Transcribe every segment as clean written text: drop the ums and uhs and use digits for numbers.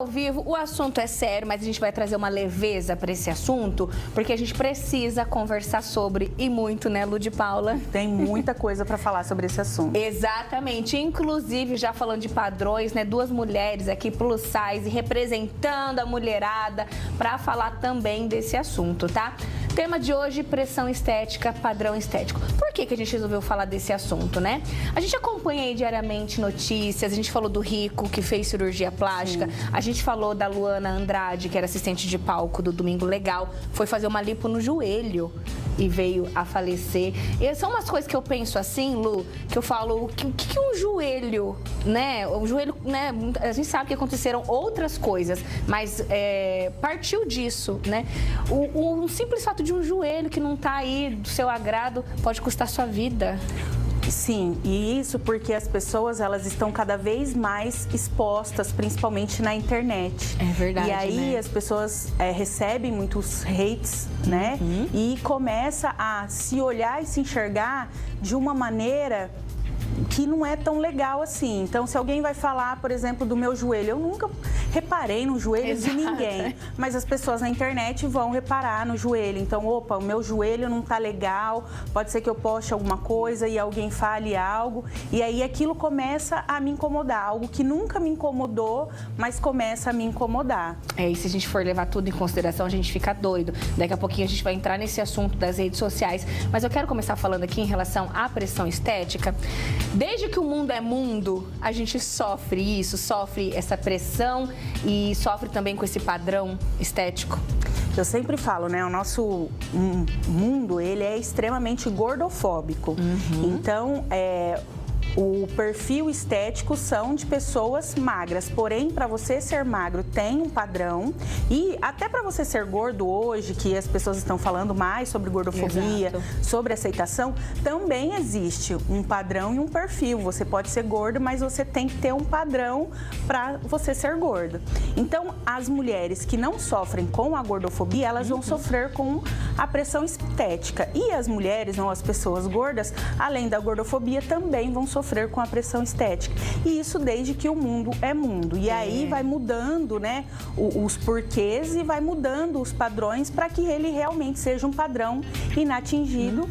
Ao vivo, o assunto é sério, mas a gente vai trazer uma leveza para esse assunto, porque a gente precisa conversar sobre, e muito, né, Lu de Paula? Tem muita coisa para falar sobre esse assunto. Exatamente, inclusive, já falando de padrões, né, duas mulheres aqui plus size, representando a mulherada, para falar também desse assunto, tá? Tema de hoje, pressão estética, padrão estético. Por que a gente resolveu falar desse assunto, né? A gente acompanha aí diariamente notícias, a gente falou do Rico, que fez cirurgia plástica, sim. A gente falou da Luana Andrade, que era assistente de palco do Domingo Legal, foi fazer uma lipo no joelho e veio a falecer. E são umas coisas que eu penso assim, Lu, que eu falo, o que um joelho, né? O joelho, né? A gente sabe que aconteceram outras coisas, mas partiu disso, né? Um simples fato de um joelho que não tá aí do seu agrado pode custar sua vida. Sim, e isso porque as pessoas, elas estão cada vez mais expostas, principalmente na internet. É verdade, e aí, né? As pessoas recebem muitos hates, né? E começa a se olhar e se enxergar de uma maneira que não é tão legal assim. Então, se alguém vai falar, por exemplo, do meu joelho, eu nunca reparei no joelho de ninguém, mas as pessoas na internet vão reparar no joelho. Então, opa, o meu joelho não tá legal, pode ser que eu poste alguma coisa e alguém fale algo, e aí aquilo começa a me incomodar, algo que nunca me incomodou, mas começa a me incomodar. E se a gente for levar tudo em consideração, a gente fica doido. Daqui a pouquinho a gente vai entrar nesse assunto das redes sociais, mas eu quero começar falando aqui em relação à pressão estética. Desde que o mundo é mundo, a gente sofre isso, sofre essa pressão e sofre também com esse padrão estético. Eu sempre falo, né, o nosso mundo, ele é extremamente gordofóbico. Então, o perfil estético são de pessoas magras, porém, para você ser magro tem um padrão e até para você ser gordo hoje, que as pessoas estão falando mais sobre gordofobia, exato, sobre aceitação, também existe um padrão e um perfil. Você pode ser gordo, mas você tem que ter um padrão para você ser gordo. Então, as mulheres que não sofrem com a gordofobia, elas vão sofrer com a pressão estética. E as mulheres, não as pessoas gordas, além da gordofobia, também vão sofrer com a pressão estética. E isso desde que o mundo é mundo. E aí vai mudando, né, os porquês e vai mudando os padrões para que ele realmente seja um padrão inatingível.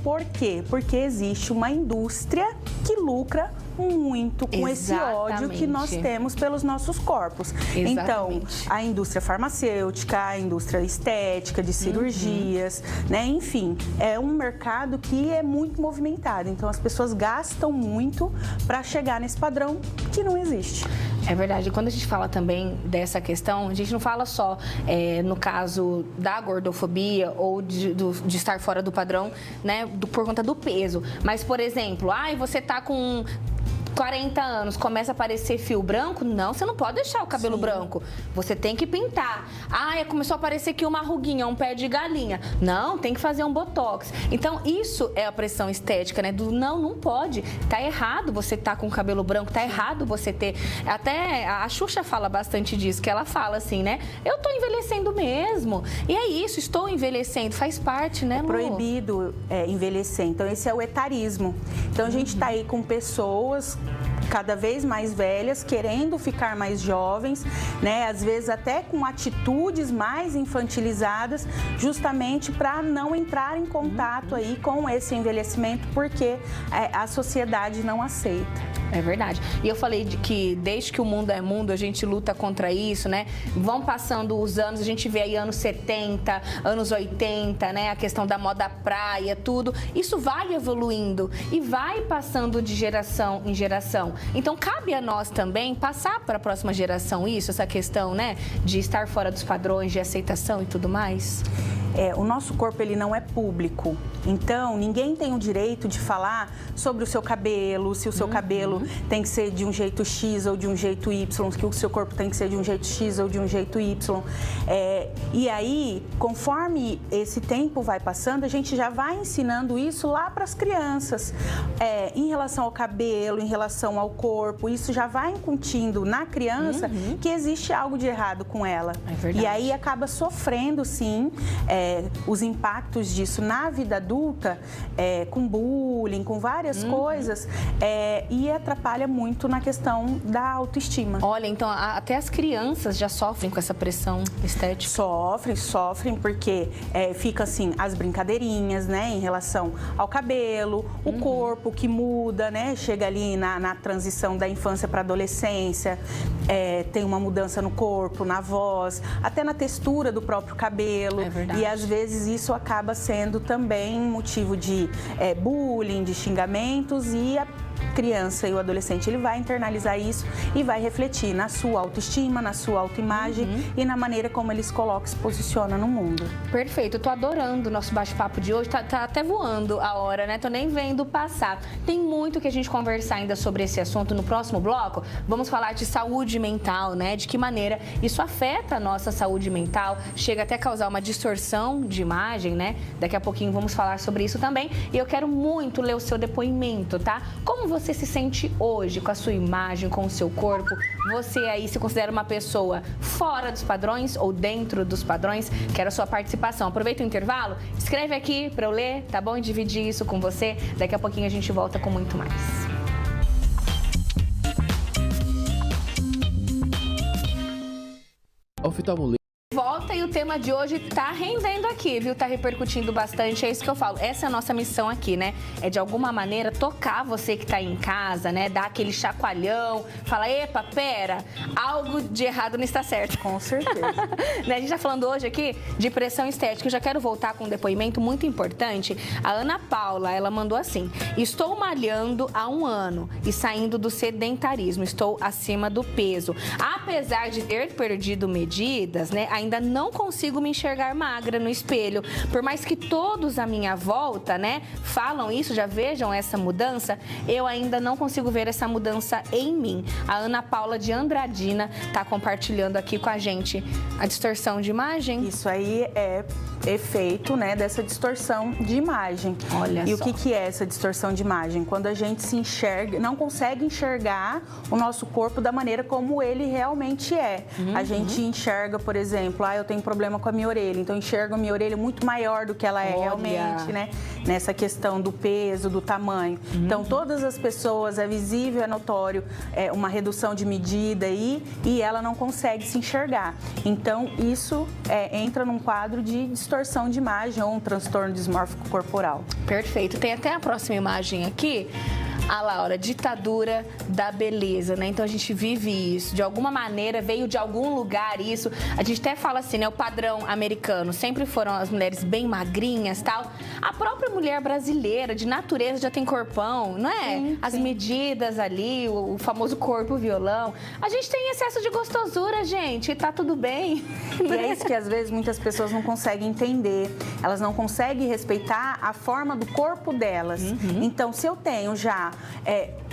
Por quê? Porque existe uma indústria que lucra muito com esse ódio que nós temos pelos nossos corpos. Então, a indústria farmacêutica, a indústria estética, de cirurgias, né? Enfim, é um mercado que é muito movimentado. Então, as pessoas gastam muito para chegar nesse padrão que não existe. É verdade. Quando a gente fala também dessa questão, a gente não fala só no caso da gordofobia ou de estar fora do padrão, né, por conta do peso. Mas, por exemplo, você tá com 40 anos, começa a aparecer fio branco, não, você não pode deixar o cabelo branco, você tem que pintar. Começou a aparecer aqui uma ruguinha, um pé de galinha, não, tem que fazer um botox. Então, isso é a pressão estética, né, do não pode, tá errado você tá com o cabelo branco, tá errado você ter, até a Xuxa fala bastante disso, que ela fala assim, né, eu tô envelhecendo mesmo, e é isso, estou envelhecendo, faz parte, né, Lu? É proibido envelhecer, então esse é o etarismo. Então, a gente tá aí com pessoas cada vez mais velhas, querendo ficar mais jovens, né? Às vezes até com atitudes mais infantilizadas, justamente para não entrar em contato aí com esse envelhecimento, porque a sociedade não aceita. É verdade. E eu falei que desde que o mundo é mundo, a gente luta contra isso, né? Vão passando os anos, a gente vê aí anos 70, anos 80, né? A questão da moda praia, tudo. Isso vai evoluindo e vai passando de geração em geração. Então, cabe a nós também passar para a próxima geração isso, essa questão, né? De estar fora dos padrões, de aceitação e tudo mais. O nosso corpo, ele não é público. Então, ninguém tem o direito de falar sobre o seu cabelo, se o seu cabelo tem que ser de um jeito X ou de um jeito Y, que o seu corpo tem que ser de um jeito X ou de um jeito Y. E aí, conforme esse tempo vai passando, a gente já vai ensinando isso lá para as crianças. Em relação ao cabelo, em relação ao corpo, isso já vai incutindo na criança que existe algo de errado com ela. É verdade. E aí acaba sofrendo, sim, os impactos disso na vida adulta, com bullying, com várias coisas, e atrapalha muito na questão da autoestima. Olha, então até as crianças já sofrem com essa pressão estética? Sofrem porque fica assim, as brincadeirinhas, né, em relação ao cabelo, o corpo que muda, né, chega ali na transição da infância para a adolescência, tem uma mudança no corpo, na voz, até na textura do próprio cabelo. É verdade. E às vezes isso acaba sendo também motivo de bullying, de xingamentos, e a criança e o adolescente, ele vai internalizar isso e vai refletir na sua autoestima, na sua autoimagem e na maneira como ele se coloca e se posiciona no mundo. Perfeito, eu tô adorando o nosso bate-papo de hoje, tá até voando a hora, né? Tô nem vendo passar. Tem muito que a gente conversar ainda sobre esse assunto. No próximo bloco, vamos falar de saúde mental, né? De que maneira isso afeta a nossa saúde mental, chega até a causar uma distorção de imagem, né? Daqui a pouquinho vamos falar sobre isso também. E eu quero muito ler o seu depoimento, tá? Como você se sente hoje com a sua imagem, com o seu corpo? Você aí se considera uma pessoa fora dos padrões ou dentro dos padrões? Quero a sua participação. Aproveita o intervalo, escreve aqui para eu ler, tá bom? E dividir isso com você. Daqui a pouquinho a gente volta com muito mais. Volta, e o tema de hoje tá rendendo aqui, viu? Tá repercutindo bastante, é isso que eu falo. Essa é a nossa missão aqui, né? É de alguma maneira tocar você que tá aí em casa, né? Dar aquele chacoalhão, falar, epa, pera, algo de errado não está certo. Com certeza. Né? A gente tá falando hoje aqui de pressão estética. Eu já quero voltar com um depoimento muito importante. A Ana Paula, ela mandou assim: estou malhando há 1 ano e saindo do sedentarismo, estou acima do peso. Apesar de ter perdido medidas, né? Ainda não consigo me enxergar magra no espelho. Por mais que todos à minha volta, né, falam isso, já vejam essa mudança, eu ainda não consigo ver essa mudança em mim. A Ana Paula de Andradina tá compartilhando aqui com a gente a distorção de imagem. Isso aí é efeito, né, dessa distorção de imagem. Olha e só. O que é essa distorção de imagem? Quando a gente se enxerga, não consegue enxergar o nosso corpo da maneira como ele realmente é. A gente enxerga, por exemplo, eu tenho problema com a minha orelha, então eu enxergo a minha orelha muito maior do que ela é realmente, né? Nessa questão do peso, do tamanho. Então, todas as pessoas, é visível, é notório, uma redução de medida aí, e ela não consegue se enxergar. Então, isso entra num quadro de distorção de imagem ou um transtorno dismórfico corporal. Perfeito. Tem até a próxima imagem aqui. A Laura, ditadura da beleza, né? Então a gente vive isso. De alguma maneira, veio de algum lugar isso. A gente até fala assim, né? O padrão americano sempre foram as mulheres bem magrinhas e tal. A própria mulher brasileira, de natureza, já tem corpão, não é? Sim, as medidas ali, o famoso corpo violão. A gente tem excesso de gostosura, gente, e tá tudo bem. E é isso que às vezes muitas pessoas não conseguem entender. Elas não conseguem respeitar a forma do corpo delas. Então, se eu tenho já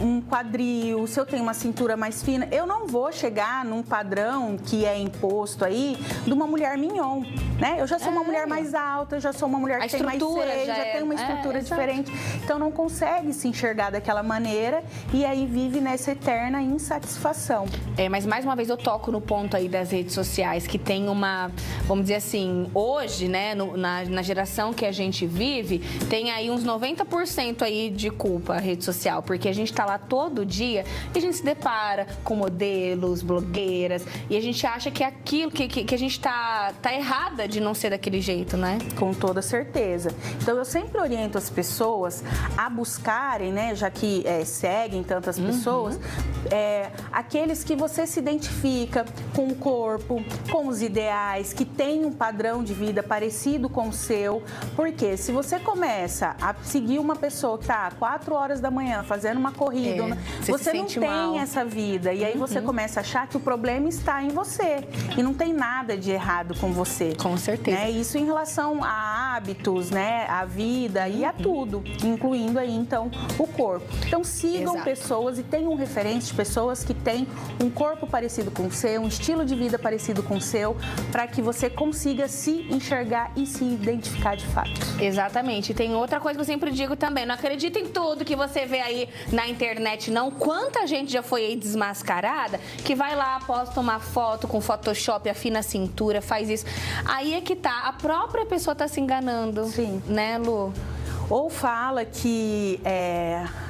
um quadril, se eu tenho uma cintura mais fina, eu não vou chegar num padrão que é imposto aí de uma mulher mignon, né? Eu já sou uma mulher mais alta, eu já sou uma mulher que tem mais seio, já tem uma estrutura diferente. Então, não consegue se enxergar daquela maneira e aí vive nessa eterna insatisfação. Mas mais uma vez eu toco no ponto aí das redes sociais, que tem uma, vamos dizer assim, hoje, né, na geração que a gente vive, tem aí uns 90% aí de culpa a rede social, porque a gente tá lá todo dia e a gente se depara com modelos, blogueiras, e a gente acha que aquilo que a gente tá errada de não ser daquele jeito, né? Com toda certeza. Então, eu sempre oriento as pessoas a buscarem, né, já que seguem tantas pessoas, aqueles que você se identifica com o corpo, com os ideais, que tem um padrão de vida parecido com o seu, porque se você começa a seguir uma pessoa que tá 4 horas da manhã fazendo uma corrida, você não tem essa vida, e aí você começa a achar que o problema está em você, e não tem nada de errado com você. Com certeza. Né? Isso em relação a hábitos, né, a vida e a tudo, incluindo aí, então, o corpo. Então, sigam pessoas e tenham referências de pessoas que têm um corpo parecido com o seu, um estilo de vida parecido com o seu, para que você consiga se enxergar e se identificar de fato. Exatamente. E tem outra coisa que eu sempre digo também, não acredita em tudo que você vê aí na internet, não. Quanta gente já foi aí desmascarada, que vai lá, posta uma foto com Photoshop, afina a cintura, faz isso. Aí é que tá, a própria pessoa tá se enganando. Sim. Né, Lu? Ou fala que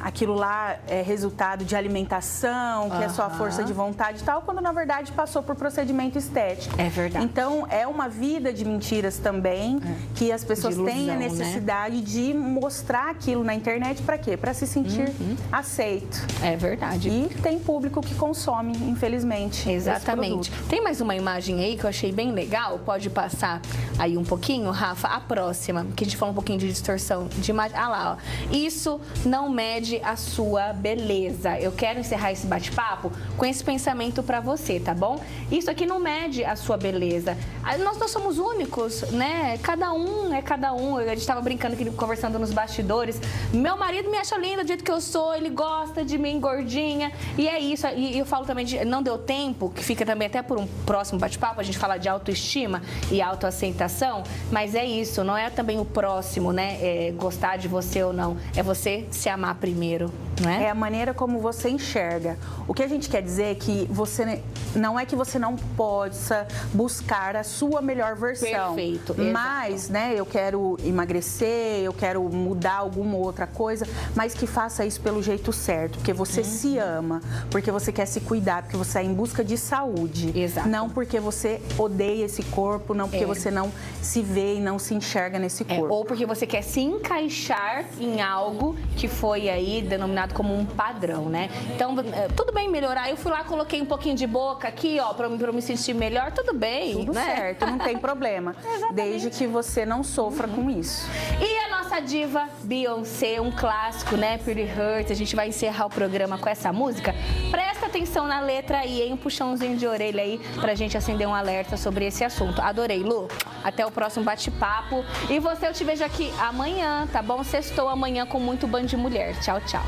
aquilo lá é resultado de alimentação, que é só a força de vontade e tal, quando na verdade passou por procedimento estético. É verdade. Então, é uma vida de mentiras também, que as pessoas De ilusão, têm a né? necessidade de mostrar aquilo na internet para quê? Para se sentir aceito. É verdade. E tem público que consome, infelizmente. Exatamente. esse produto. Tem mais uma imagem aí que eu achei bem legal. Pode passar aí um pouquinho, Rafa? A próxima, que a gente fala um pouquinho de distorção de imagem. Ah lá, ó. Isso não mede a sua beleza. Eu quero encerrar esse bate-papo com esse pensamento pra você, tá bom? Isso aqui não mede a sua beleza. Nós somos únicos, né? Cada um é cada um. A gente tava brincando aqui, conversando nos bastidores. Meu marido me acha linda do jeito que eu sou, ele gosta de mim gordinha. E é isso. E eu falo também de não deu tempo, que fica também até por um próximo bate-papo, a gente fala de autoestima e autoaceitação, mas é isso, não é também o próximo, né? Gostar de você ou não, é você se amar primeiro, não é? É a maneira como você enxerga. O que a gente quer dizer é que você não é que você não possa buscar a sua melhor versão. Perfeito. Mas, né, eu quero emagrecer, eu quero mudar alguma outra coisa, mas que faça isso pelo jeito certo, porque você se ama, porque você quer se cuidar, porque você é em busca de saúde. Exato. Não porque você odeia esse corpo, não porque você não se vê e não se enxerga nesse corpo. Ou porque você quer se encaixar em algo que foi aí denominado como um padrão, né? Então, tudo bem melhorar. Eu fui lá, coloquei um pouquinho de boca aqui, ó, pra eu me sentir melhor, tudo bem, Tudo né? certo, não tem problema. Desde que você não sofra com isso. E a nossa diva Beyoncé, um clássico, né? Pretty Hurts. A gente vai encerrar o programa com essa música. Presta atenção na letra aí, hein? Um puxãozinho de orelha aí pra gente acender um alerta sobre esse assunto. Adorei, Lu. Até o próximo bate-papo. E você, eu te vejo aqui amanhã, tá bom? Sextou amanhã com muito Band de Mulher. Tchau, tchau.